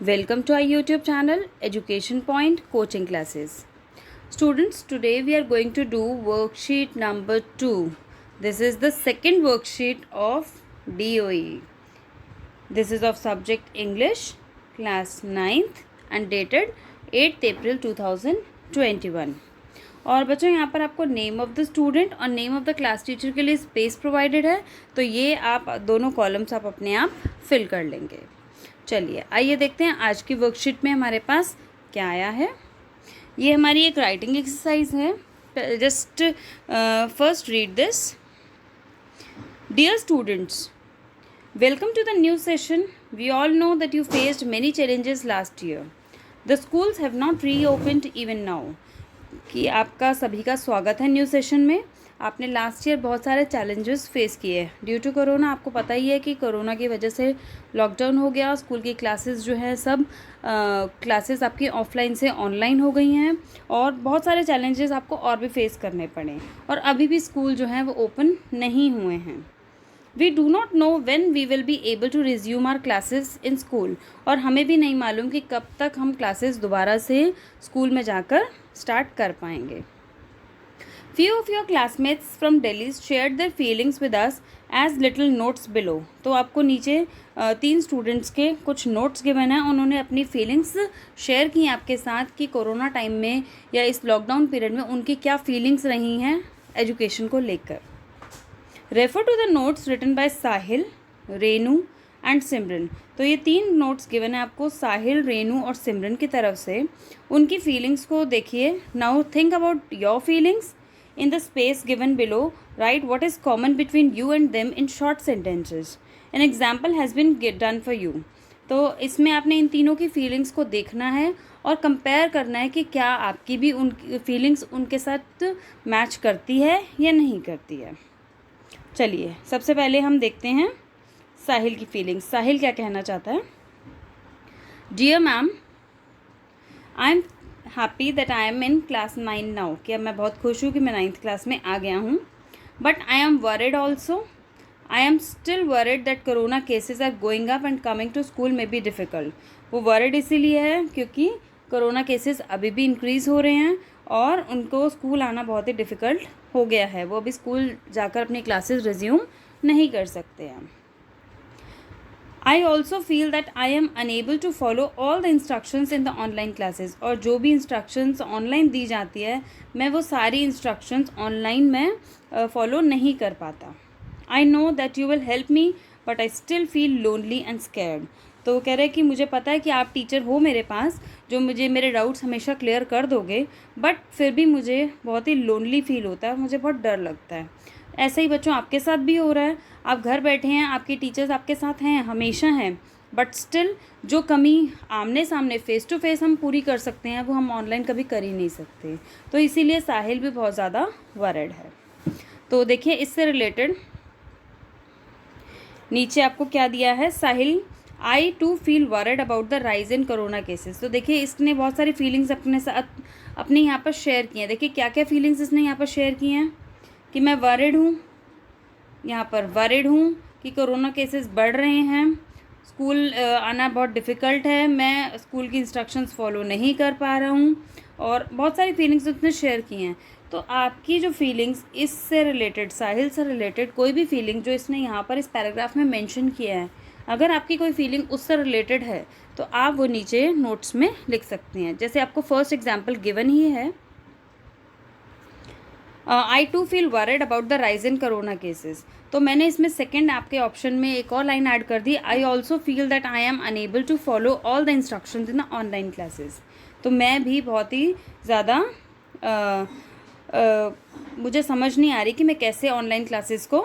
Welcome to our YouTube channel Education Point Coaching Classes. Students, today we are going to do worksheet number 2. This is the second worksheet of DOE. This is of subject English, class 9th and dated 8th April 2021. और बच्चों यहाँ पर आपको name of the student और name of the class teacher के लिए space provided है, तो ये आप दोनों कॉलम्स आप अपने आप फिल कर लेंगे। चलिए आइए देखते हैं आज की वर्कशीट में हमारे पास क्या आया है। ये हमारी एक राइटिंग एक्सरसाइज है। Just first read this. Dear students, welcome to the new session. We all know that you faced many challenges last year. The schools have not reopened even now. कि आपका सभी का स्वागत है न्यू सेशन में। आपने last year बहुत सारे चैलेंजेस फेस किए ड्यू टू कोरोना। आपको पता ही है कि कोरोना की वजह से लॉकडाउन हो गया, स्कूल की क्लासेस जो है सब क्लासेस आपकी ऑफलाइन से ऑनलाइन हो गई हैं और बहुत सारे चैलेंजेस आपको और भी फेस करने पड़े और अभी भी स्कूल जो हैं वो ओपन नहीं हुए हैं। We do not know when we will be able to resume our classes in school. और हमें भी नहीं मालूम कि कब तक हम क्लासेस दोबारा से स्कूल में जाकर स्टार्ट कर पाएंगे। Few of your classmates from Delhi shared their feelings with us as little notes below। तो आपको नीचे 3 स्टूडेंट्स के कुछ नोट्स गिवन है। उन्होंने अपनी फीलिंग्स शेयर की आपके साथ कि कोरोना टाइम में या इस लॉकडाउन पीरियड में उनकी क्या फीलिंग्स रही हैं एजुकेशन को लेकर। Refer to the notes written by Sahil, Renu and Simran. तो ये 3 नोट्स गिवन है आपको साहिल, रेनू और सिमरन की तरफ से। उनकी फीलिंग्स को देखिए। Now think about your feelings. In the space given below, write what is common between you and them in short sentences. An example has been done for you. तो इसमें आपने इन तीनों की फीलिंग्स को देखना है और कंपेयर करना है कि क्या आपकी भी उनकी फीलिंग्स उनके साथ मैच करती है या नहीं करती है। चलिए सबसे पहले हम देखते हैं साहिल की फीलिंग्स। साहिल क्या कहना चाहता है। Dear ma'am, I am happy that I am in class 9 now. कि अब मैं बहुत खुश हूँ कि मैं 9th क्लास में आ गया हूँ। But I am worried also. I am still worried that corona cases are going up and coming to school may be difficult. वो वरिड इसीलिए है क्योंकि कोरोना केसेस अभी भी इंक्रीज़ हो रहे हैं और उनको स्कूल आना बहुत ही डिफ़िकल्ट हो गया है। वो अभी स्कूल जाकर अपनी क्लासेस रिज्यूम नहीं कर सकते हैं। I also feel that I am unable to follow all the instructions in the online classes। और जो भी instructions online दी जाती है मैं वो सारी instructions online में follow नहीं कर पाता। I know that you will help me but I still feel lonely and scared। तो वो कह रहे हैं कि मुझे पता है कि आप टीचर हो मेरे पास जो मुझे मेरे डाउट्स हमेशा क्लियर कर दोगे, बट फिर भी मुझे बहुत ही लोनली फील होता है, मुझे बहुत डर लगता है। ऐसा ही बच्चों आपके साथ भी हो रहा है। आप घर बैठे हैं, आपके टीचर्स आपके साथ हैं, हमेशा हैं, बट स्टिल जो कमी आमने सामने फेस टू फेस हम पूरी कर सकते हैं वो हम ऑनलाइन कभी कर ही नहीं सकते। तो इसीलिए साहिल भी बहुत ज़्यादा वरिड है। तो देखिए इससे रिलेटेड नीचे आपको क्या दिया है। Sahil, I too feel worried about the rise in corona cases. तो देखिए इसने बहुत सारी फीलिंग्स अपने साथ अपने यहाँ पर शेयर की हैं। देखिए क्या क्या फीलिंग्स इसने यहाँ पर शेयर की हैं कि मैं वरिड हूँ, यहाँ पर वरिड हूँ कि कोरोना केसेस बढ़ रहे हैं, स्कूल आना बहुत डिफ़िकल्ट है, मैं स्कूल की इंस्ट्रक्शंस फॉलो नहीं कर पा रहा हूँ और बहुत सारी फीलिंग्स उसने शेयर की हैं। तो आपकी जो फीलिंग्स इससे रिलेटेड, साहिल से रिलेटेड कोई भी फीलिंग जो इसने यहाँ पर इस पैराग्राफ में मेंशन किया है, अगर आपकी कोई फीलिंग उससे रिलेटेड है तो आप वो नीचे नोट्स में लिख सकती हैं। जैसे आपको फर्स्ट एग्जाम्पल गिवन ही है, I too feel worried about the rise in corona cases. तो मैंने इसमें सेकेंड आपके ऑप्शन में एक और लाइन ऐड कर दी, I also feel that I am unable to follow all the instructions in the online classes. तो मैं भी बहुत ही ज़्यादा मुझे समझ नहीं आ रही कि मैं कैसे ऑनलाइन क्लासेस को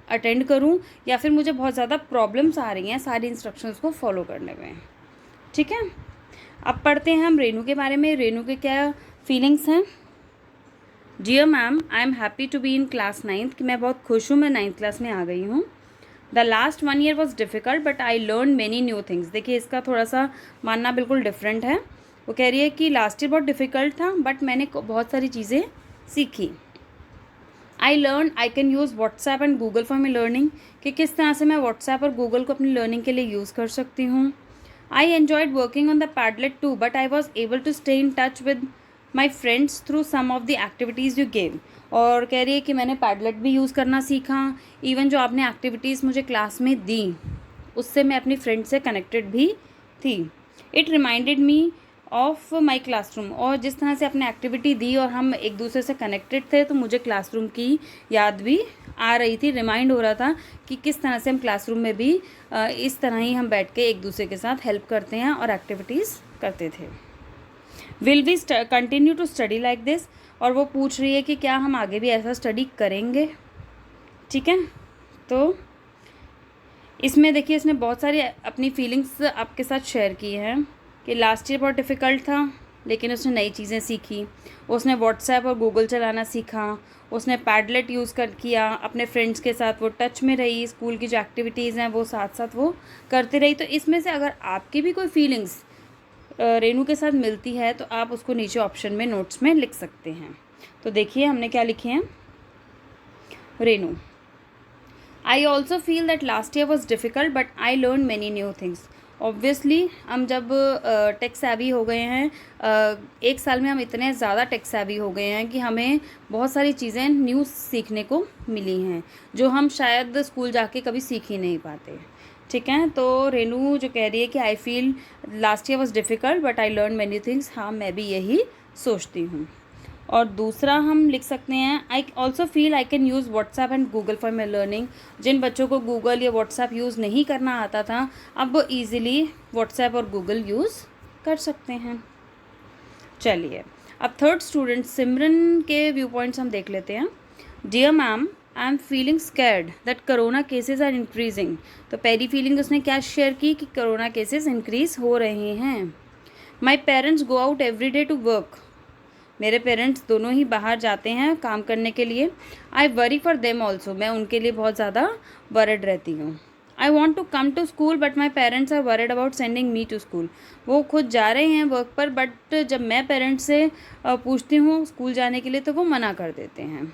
अटेंड करूं या फिर मुझे बहुत ज़्यादा प्रॉब्लम्स आ रही हैं सारी इंस्ट्रक्शंस को फॉलो करने में। ठीक है, अब पढ़ते हैं हम रेनू के बारे में। रेनू के क्या फीलिंग्स हैं। Dear ma'am, I am happy to be in class 9th। कि मैं बहुत खुश हूँ, मैं 9th क्लास में आ गई हूँ। The last 1 year was difficult but I learn many new things. देखिए इसका थोड़ा सा मानना बिल्कुल डिफरेंट है। वो कह रही है कि लास्ट ईयर बहुत डिफ़िकल्ट था बट मैंने बहुत सारी चीज़ें सीखी। I learn I can use WhatsApp and Google for my learning. कि किस तरह से मैं व्हाट्सएप और गूगल को अपनी लर्निंग के लिए यूज़ कर सकती हूँ। I enjoyed working on the Padlet too, but I was able to stay in touch with my friends through some of the activities you gave. और कह रही है कि मैंने पैडलेट भी यूज़ करना सीखा, इवन जो आपने एक्टिविटीज़ मुझे क्लास में दी उससे मैं अपनी फ्रेंड से कनेक्टेड भी थी। It reminded me of my classroom, और जिस तरह से आपने एक्टिविटी दी और हम एक दूसरे से कनेक्टेड थे तो मुझे क्लासरूम की याद भी आ रही थी, रिमाइंड हो रहा था कि किस तरह से हम क्लासरूम में भी इस तरह ही हम बैठ के एक दूसरे के साथ हेल्प करते हैं और एक्टिविटीज़ करते थे। Will we continue to study like this, और वो पूछ रही है कि क्या हम आगे भी ऐसा स्टडी करेंगे। ठीक है, तो इसमें देखिए इसने बहुत सारी अपनी फीलिंग्स आपके साथ शेयर की हैं कि लास्ट ईयर बहुत डिफ़िकल्ट था लेकिन उसने नई चीज़ें सीखी, उसने व्हाट्सएप और गूगल चलाना सीखा, उसने पैडलेट यूज़ किया, अपने फ्रेंड्स के साथ वो टच में रही, स्कूल की जो एक्टिविटीज़ हैं वो साथ साथ वो करती रही। तो इसमें से अगर आपकी भी कोई फीलिंग्स रेनू के साथ मिलती है तो आप उसको नीचे ऑप्शन में नोट्स में लिख सकते हैं। तो देखिए हमने क्या लिखे हैं। रेनू, आई also feel that last year was difficult but I learn many new things. Obviously हम जब टेक सैवी हो गए हैं, एक साल में हम इतने ज़्यादा टेक सैवी हो गए हैं कि हमें बहुत सारी चीज़ें न्यू सीखने को मिली हैं जो हम शायद स्कूल जाके कभी सीख ही नहीं पाते। ठीक है, तो रेनू जो कह रही है कि I feel last year was difficult but I learn many things, हाँ मैं भी यही सोचती हूँ। और दूसरा हम लिख सकते हैं I also feel I can use WhatsApp and Google for my learning. जिन बच्चों को गूगल या व्हाट्सएप यूज़ नहीं करना आता था अब वो ईज़िली व्हाट्सएप और गूगल यूज़ कर सकते हैं। चलिए अब थर्ड स्टूडेंट सिमरन के व्यू पॉइंट्स हम देख लेते हैं। Dear ma'am, I am feeling scared that corona cases are increasing. तो पहली फीलिंग उसने क्या शेयर की कि करोना केसेस इंक्रीज़ हो रहे हैं। My parents go out every day to work. मेरे पेरेंट्स दोनों ही बाहर जाते हैं काम करने के लिए। I worry for them also, मैं उनके लिए बहुत ज़्यादा वरिड रहती हूँ। I want to come to school but my parents are worried about sending me to school. वो खुद जा रहे हैं वर्क पर बट जब मैं पेरेंट्स से पूछती हूँ स्कूल जाने के लिए तो वो मना कर देते हैं।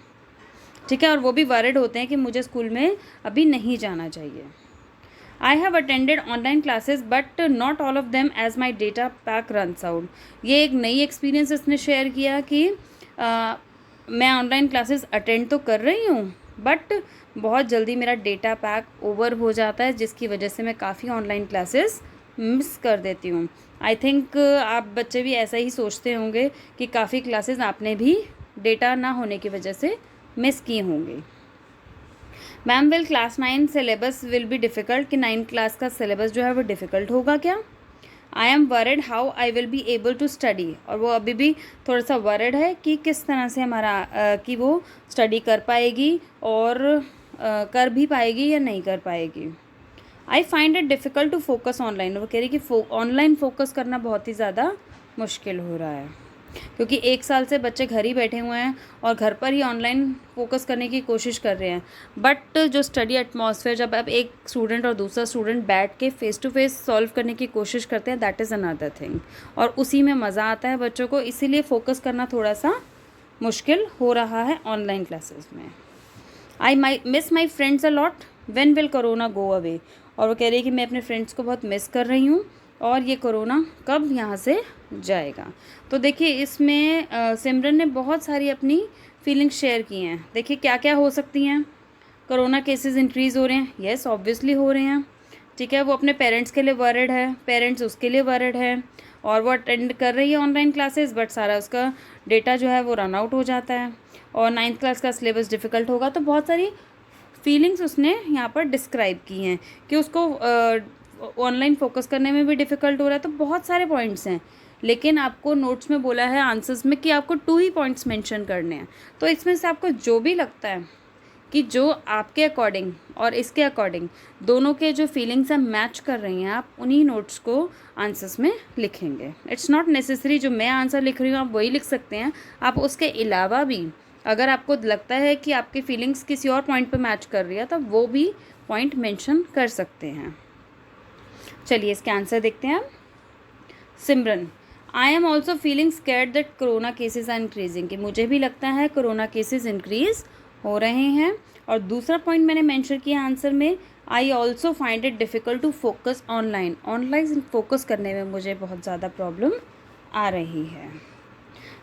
ठीक है, और वो भी वरिड होते हैं कि मुझे स्कूल में अभी नहीं जाना चाहिए। I have attended online classes but not all of them as my data pack runs out. ये एक नई एक्सपीरियंस इसने शेयर किया कि मैं ऑनलाइन क्लासेस अटेंड तो कर रही हूँ बट बहुत जल्दी मेरा डेटा पैक ओवर हो जाता है जिसकी वजह से मैं काफ़ी ऑनलाइन क्लासेस मिस कर देती हूँ। आई थिंक आप बच्चे भी ऐसा ही सोचते होंगे कि काफ़ी क्लासेस आपने भी डेटा ना होने की वजह से मिस किए होंगे। Ma'am, will class 9 syllabus will be difficult, कि 9 क्लास का सिलेबस जो है वो डिफ़िकल्ट होगा क्या। I am worried how I will be able to study, और वो अभी भी थोड़ा सा वरिड है कि किस तरह से हमारा कि वो स्टडी कर पाएगी और कर भी पाएगी या नहीं कर पाएगी। I find it difficult to focus online, वो कह रही कि ऑनलाइन फोकस करना बहुत ही ज़्यादा मुश्किल हो रहा है क्योंकि एक साल से बच्चे घर ही बैठे हुए हैं और घर पर ही ऑनलाइन फोकस करने की कोशिश कर रहे हैं। बट जो स्टडी एटमॉस्फेयर जब अब एक स्टूडेंट और दूसरा स्टूडेंट बैठ के फ़ेस टू फेस सॉल्व करने की कोशिश करते हैं, दैट इज़ अनदर थिंग, और उसी में मज़ा आता है बच्चों को, इसीलिए फ़ोकस करना थोड़ा सा मुश्किल हो रहा है ऑनलाइन क्लासेस में। I miss my friends a lot, when will corona go away, और वो कह रही है कि मैं अपने फ्रेंड्स को बहुत मिस कर रही हूँ और ये कोरोना कब यहाँ से जाएगा। तो देखिए इसमें सिमरन ने बहुत सारी अपनी फीलिंग्स शेयर की हैं। देखिए क्या क्या हो सकती हैं। कोरोना केसेस इंक्रीज़ हो रहे हैं, येस ऑब्वियसली हो रहे हैं। ठीक है, वो अपने पेरेंट्स के लिए वरिड है, पेरेंट्स उसके लिए वरिड है, और वो अटेंड कर रही है ऑनलाइन क्लासेस बट सारा उसका डेटा जो है वो रन आउट हो जाता है, और 9th क्लास का सिलेबस डिफ़िकल्ट होगा। तो बहुत सारी फीलिंग्स उसने यहाँ पर डिस्क्राइब की हैं कि उसको ऑनलाइन फोकस करने में भी डिफ़िकल्ट हो रहा है। तो बहुत सारे पॉइंट्स हैं, लेकिन आपको नोट्स में बोला है आंसर्स में कि आपको 2 ही पॉइंट्स मेंशन करने हैं। तो इसमें से आपको जो भी लगता है कि जो आपके अकॉर्डिंग और इसके अकॉर्डिंग दोनों के जो फीलिंग्स हैं मैच कर रही हैं, आप उन्हीं नोट्स को आंसर्स में लिखेंगे। इट्स नॉट नेसेसरी जो मैं आंसर लिख रही हूँ आप वही लिख सकते हैं। आप उसके अलावा भी अगर आपको लगता है कि आपकी फीलिंग्स किसी और पॉइंट पे मैच कर रही है तो वो भी पॉइंट मेंशन कर सकते हैं। चलिए इसके आंसर देखते हैं। Simran, I am also feeling scared that corona cases are increasing, कि मुझे भी लगता है कोरोना केसेस इंक्रीज़ हो रहे हैं। और दूसरा पॉइंट मैंने मेंशन किया आंसर में, I also find it difficult to focus online. Online focus करने में मुझे बहुत ज़्यादा प्रॉब्लम आ रही है।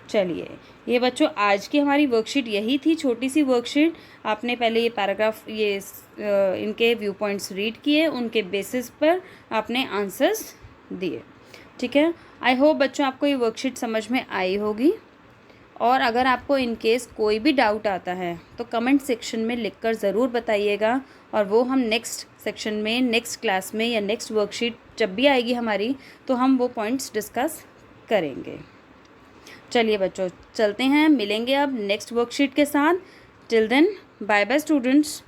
चलिए, ये बच्चों आज की हमारी वर्कशीट यही थी, छोटी सी वर्कशीट। आपने पहले ये पैराग्राफ इनके व्यू पॉइंट्स रीड किए, उनके बेसिस पर आपने आंसर्स दिए। ठीक है, आई होप बच्चों आपको ये वर्कशीट समझ में आई होगी। और अगर आपको इन केस कोई भी डाउट आता है तो कमेंट सेक्शन में लिखकर ज़रूर बताइएगा, और वो हम नेक्स्ट सेक्शन में, नेक्स्ट क्लास में या नेक्स्ट वर्कशीट जब भी आएगी हमारी, तो हम वो पॉइंट्स डिस्कस करेंगे। चलिए बच्चों, चलते हैं, मिलेंगे अब नेक्स्ट वर्कशीट के साथ। Till then, bye bye students.